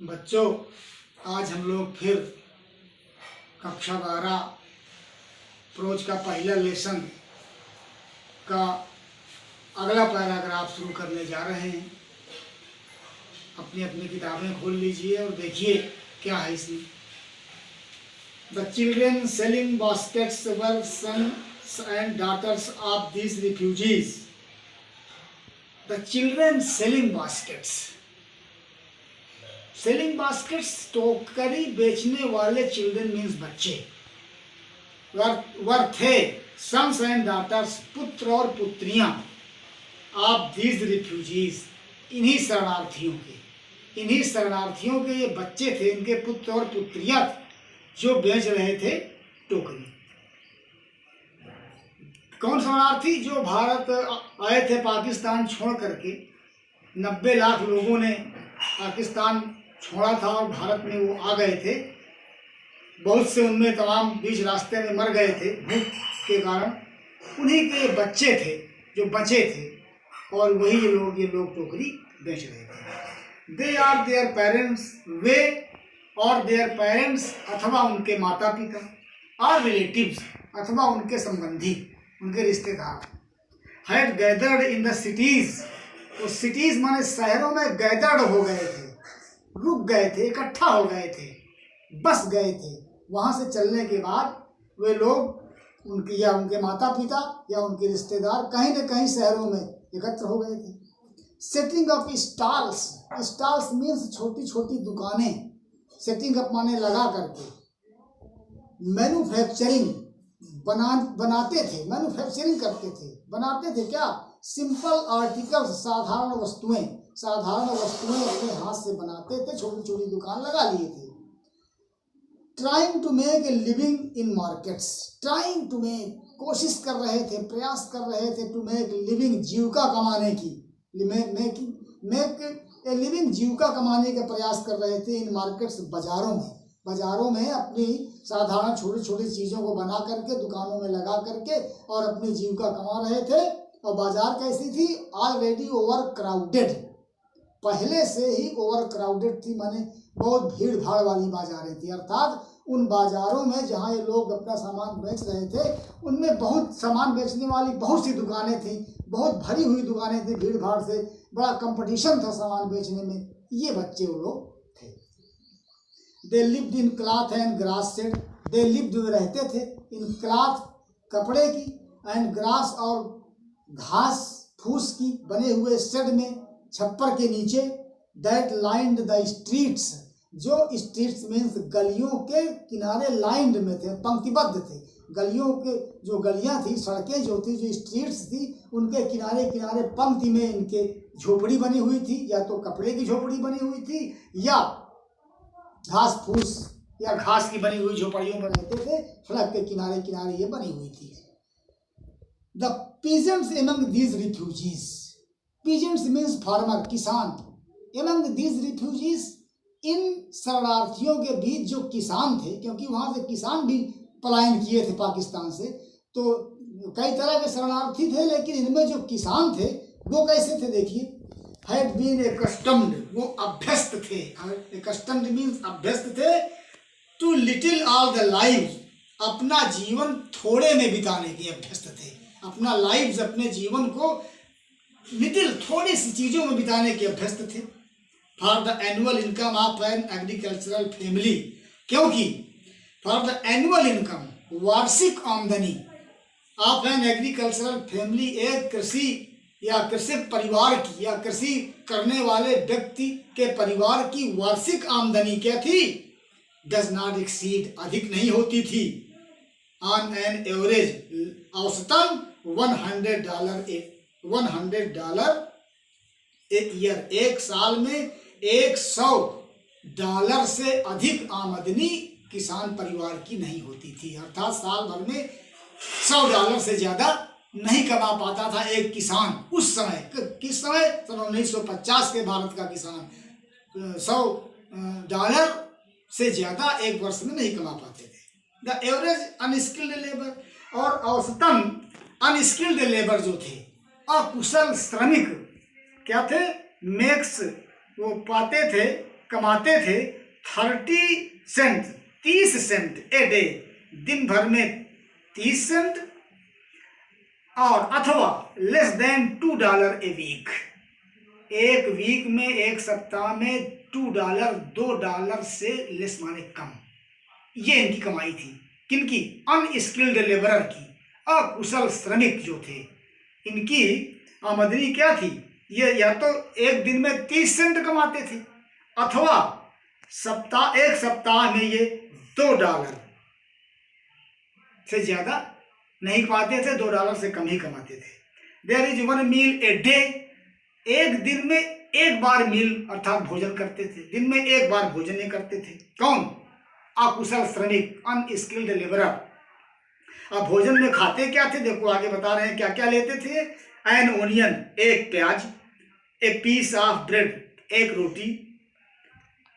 बच्चों, आज हम लोग फिर कक्षा 12 प्रोज का पहला लेसन का अगला पैराग्राफ शुरू करने जा रहे हैं। अपनी अपनी किताबें खोल लीजिए और देखिए क्या है इसमें। The children selling baskets were sons and daughters of these refugees. The children selling baskets. Selling baskets टोकरी बेचने वाले चिल्ड्रन मीन्स बच्चे वर थे सन्स एंड डॉटर्स, पुत्र और पुत्रियां, ऑफ दीज रिफ्यूजीज, इन्हीं शरणार्थियों के ये बच्चे थे, इनके पुत्र और पुत्रियां जो बेच रहे थे टोकरी। कौन शरणार्थी? जो भारत आए थे पाकिस्तान छोड़ करके। 90 लाख लोगों ने पाकिस्तान छोड़ा था और भारत में वो आ गए थे। बहुत से उनमें तमाम बीच रास्ते में मर गए थे भूख के कारण। उन्हीं के बच्चे थे जो बचे थे और वही ये लोग टोकरी बेच रहे थे। दे आर देयर पेरेंट्स, वे और देयर पेरेंट्स अथवा उनके माता पिता, और रिलेटिव्स अथवा उनके संबंधी, उनके रिश्तेदार, had gathered in the cities. तो सिटीज माने शहरों में गैदर्ड हो गए थे, रुक गए थे, इकट्ठा हो गए थे, बस गए थे। वहां से चलने के बाद वे लोग उनके या उनके माता पिता या उनके रिश्तेदार कहीं न कहीं शहरों में एकत्र हो गए थे। Setting up stalls, stalls means छोटी छोटी दुकानें। सेटिंग अप माने लगा करके। मैन्युफैक्चरिंग बनाते थे, मैन्युफैक्चरिंग करते थे, बनाते थे क्या? सिंपल आर्टिकल्स, साधारण वस्तुएं अपने हाथ से बनाते थे, छोटी छोटी दुकान लगा लिए थे। Trying to make a living in markets, trying to make, कोशिश कर रहे थे, प्रयास कर रहे थे, टू मेक लिविंग, जीविका कमाने की, मेक ए लिविंग, जीविका कमाने का प्रयास कर रहे थे। इन मार्केट्स, बाजारों में अपनी साधारण छोटी छोटी चीज़ों को बना करके दुकानों में लगा करके और अपनी जीविका कमा रहे थे। और बाजार कैसी थी? ऑलरेडी ओवर क्राउडेड, पहले से ही ओवर क्राउडेड थी, माने बहुत भीड़ भाड़ वाली बाजारें थी। अर्थात उन बाजारों में जहाँ ये लोग अपना सामान बेच रहे थे, उनमें बहुत सामान बेचने वाली बहुत सी दुकानें थी, बहुत भरी हुई दुकानें थी, भीड़ भाड़ से बड़ा कंपटीशन था सामान बेचने में। ये बच्चे वो लोग थे। They lived in cloth and grass shed, they lived, रहते थे, इन क्लॉथ, कपड़े की, एंड ग्रास, और घास फूस की बने हुए शेड में, छप्पर के नीचे, दैट लाइंड द स्ट्रीट्स, जो स्ट्रीट्स मीन्स गलियों के किनारे लाइंड में थे, पंक्तिबद्ध थे। गलियों के जो गलियां थी, सड़कें जो थी, जो स्ट्रीट्स थी, उनके किनारे किनारे पंक्ति में इनके झोपड़ी बनी हुई थी, या तो कपड़े की झोपड़ी बनी हुई थी या घास फूस या घास की बनी हुई झोपड़ियों में रहते थे। सड़क के किनारे किनारे ये बनी हुई थी। The peasants among these refugees, peasants means farmer, किसान, एमंग दीज रिफ्यूजीज, इन शरणार्थियों के बीच जो किसान थे, क्योंकि वहां से किसान भी पलायन किए थे पाकिस्तान से, तो कई तरह के शरणार्थी थे, लेकिन इनमें जो किसान थे वो कैसे थे? देखिए, हैड बीन एक्स्टम्ड, वो अभ्यस्त थे, एक्स्टम्ड मीन्स अभ्यस्त थे, to little all the lives, अपना जीवन थोड़े में बिताने के अभ्यस्त थे। अपना लाइव्स, अपने जीवन को लिटिल, थोड़ी सी चीजों में बिताने के अभ्यस्त थे। For the annual income of an agricultural family, क्योंकि फॉर द एनुअल इनकम, वार्षिक आमदनी, ऑफ एन एग्रीकल्चरल फैमिली, एक कृषि या कृषक परिवार की, या कृषि करने वाले व्यक्ति के परिवार की वार्षिक आमदनी क्या थी? डज नॉट एक्सीड, अधिक नहीं होती थी, ऑन एन एवरेज, औसतन $100 ए ईयर, एक साल में $100 से अधिक आमदनी किसान परिवार की नहीं होती थी। अर्थात साल भर में $100 से ज्यादा नहीं कमा पाता था एक किसान उस समय। किस समय? सन 1950 के भारत का किसान $100 से ज्यादा एक वर्ष में नहीं कमा पाते थे। द एवरेज अनस्किल्ड लेबर, और औसतन अनस्किल्ड लेबर जो थे, अकुशल श्रमिक क्या थे? मेक्स, वो पाते थे कमाते थे 30 सेंट 30 सेंट ए डे, दिन भर में 30 सेंट, और अथवा लेस देन $2 ए वीक, एक वीक में, एक सप्ताह में $2, $2 से लेस माने कम। ये इनकी कमाई थी। किनकी? अनस्किल्ड लेबरर की, अकुशल श्रमिक जो थे, इनकी आमदनी क्या थी? ये या तो एक दिन में 30 सेंट कमाते थे, अथवा एक सप्ताह में ये $2 से ज्यादा नहीं कमाते थे, $2 से कम ही कमाते थे। There is 1 meal a day, एक दिन में एक बार मील अर्थात भोजन करते थे, दिन में एक बार भोजन नहीं करते थे। कौन? अकुशल श्रमिक, अनस्किल्ड लेबरर। अब भोजन में खाते क्या थे? देखो आगे बता रहे हैं क्या क्या लेते थे। एन ओनियन, एक प्याज, ए पीस ऑफ ब्रेड, एक रोटी,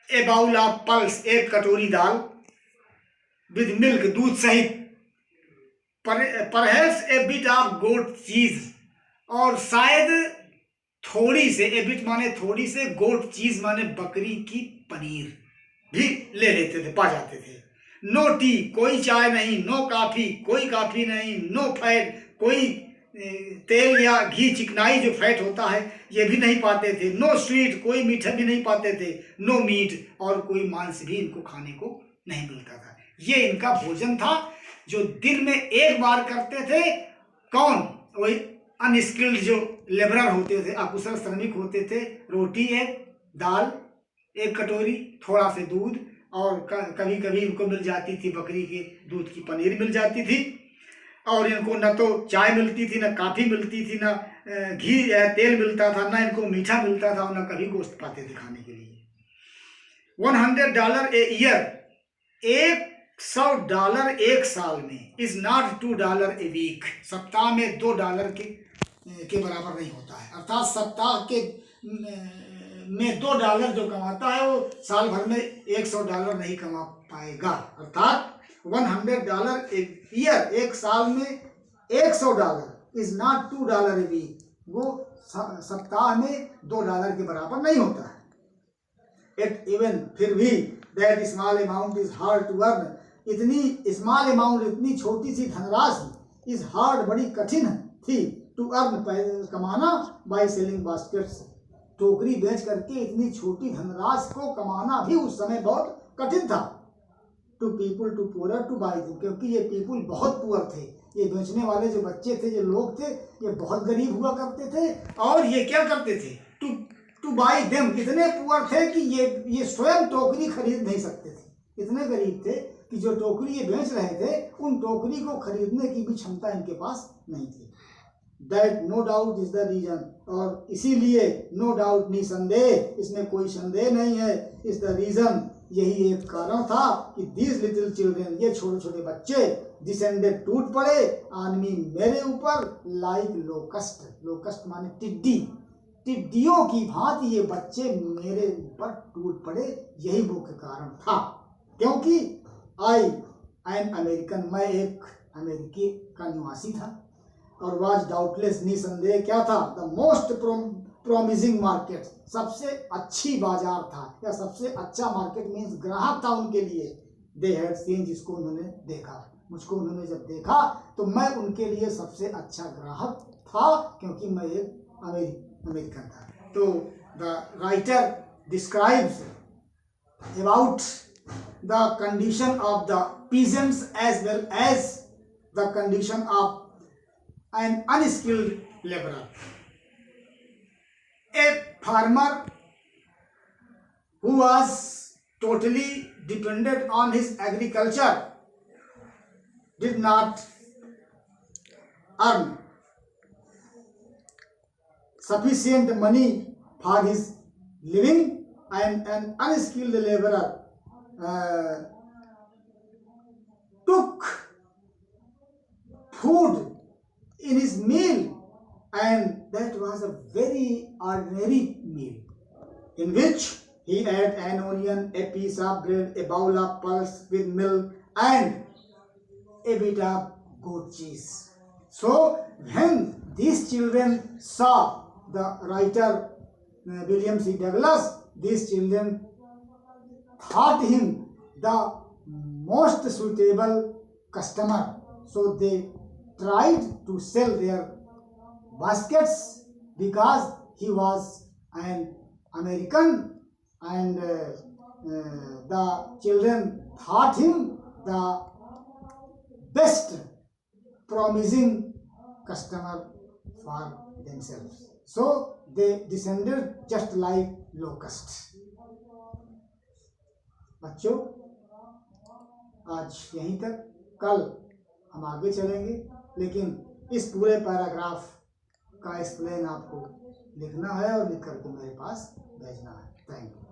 ए बाउल ऑफ पल्स, एक कटोरी दाल, विद मिल्क, दूध सहित, perhaps a bit of goat cheese, और शायद थोड़ी से, ए बिट माने थोड़ी से, गोट चीज माने बकरी की पनीर भी ले लेते थे, पा जाते थे। नो टी, कोई चाय नहीं, नो कॉफी, कोई कॉफी नहीं, नो फैट, कोई तेल या घी, चिकनाई जो फैट होता है ये भी नहीं पाते थे। नो स्वीट, कोई मीठा भी नहीं पाते थे। नो मीट, और कोई मांस भी इनको खाने को नहीं मिलता था। ये इनका भोजन था जो दिन में एक बार करते थे। कौन? वही अनस्किल्ड जो लेबरर होते थे, अकुशल श्रमिक होते थे। रोटी एक, दाल एक कटोरी, थोड़ा से दूध, और कभी कभी इनको मिल जाती थी बकरी के दूध की पनीर मिल जाती थी, और इनको न तो चाय मिलती थी, न कॉफी मिलती थी, न घी या तेल मिलता था, न इनको मीठा मिलता था, और न कभी गोश्त पाते थे खाने के लिए। $100 ए ईयर, $100 एक साल में, इज नॉट $2 ए वीक, सप्ताह में $2 के बराबर नहीं होता है। अर्थात सप्ताह के में $2 जो कमाता है वो साल भर में $100 नहीं कमा पाएगा। अर्थात $100 ए ईयर, एक साल में $100, इज नॉट $2 ए वीक, वो सप्ताह में $2 के बराबर नहीं होता है। इट इवन, फिर भी, that small amount is hard to earn, इतनी स्मॉल अमाउंट, इतनी छोटी सी धनराशि, इज हार्ड, बड़ी कठिन थी, टू अर्न, कमाना, बाय सेलिंग बास्केट्स, टोकरी बेच करके इतनी छोटी धनराशि को कमाना भी उस समय बहुत कठिन था। To people too poor to buy them, क्योंकि ये पीपुल बहुत पुअर थे, ये बेचने वाले जो बच्चे थे, जो लोग थे, ये बहुत गरीब हुआ करते थे, और ये क्या करते थे? टू बाई देम, इतने पुअर थे कि ये स्वयं टोकरी खरीद नहीं सकते थे, इतने गरीब थे कि जो टोकरी ये बेच रहे थे उन टोकरी को खरीदने की भी क्षमता इनके पास नहीं थी। That no doubt is the reason, और इसीलिए नो डाउट, निसंदेह, इसमें कोई संदेह नहीं है, इज द रीजन, यही एक कारण था कि दीज लिटिल चिल्ड्रेन, ये छोटे छोटे बच्चे, डिसेंडेड, टूट पड़े, आनमी, मेरे ऊपर, लाइक लोकस्ट, लोकस्ट माने टिड्डी, टिड्डियों की भांति ये बच्चे मेरे ऊपर टूट पड़े, यही मुख्य कारण था। क्योंकि आई एन अमेरिकन, मैं एक अमेरिकी का निवासी था, और वाज डाउटलेस, निसंदेह क्या था? द मोस्ट प्रोमिसिंग मार्केट, सबसे अच्छी बाजार था, या सबसे अच्छा मार्केट मीन्स ग्राहक था उनके लिए। दे हैड सीन, जिसको उन्होंने देखा, मुझको उन्होंने जब देखा तो मैं उनके लिए सबसे अच्छा ग्राहक था, क्योंकि मैं एक अमेरिकन था। तो the writer describes about the condition of the peasants as well as the condition of an unskilled laborer. A farmer who was totally dependent on his agriculture did not earn sufficient money for his living, and an unskilled laborer took food in his meal, and that was a very ordinary meal, in which he ate an onion, a piece of bread, a bowl of pulse with milk, and a bit of goat cheese. So when these children saw the writer William C. Douglas, these children thought him the most suitable customer, so they tried to sell their baskets because he was an American, and the children thought him the best promising customer for themselves, so they descended just like locusts. बच्चों, आज यहीं तक, कल हम आगे चलेंगे, लेकिन इस पूरे पैराग्राफ का एक्सप्लेन आपको लिखना है और लिख करके मेरे पास भेजना है। Thank you.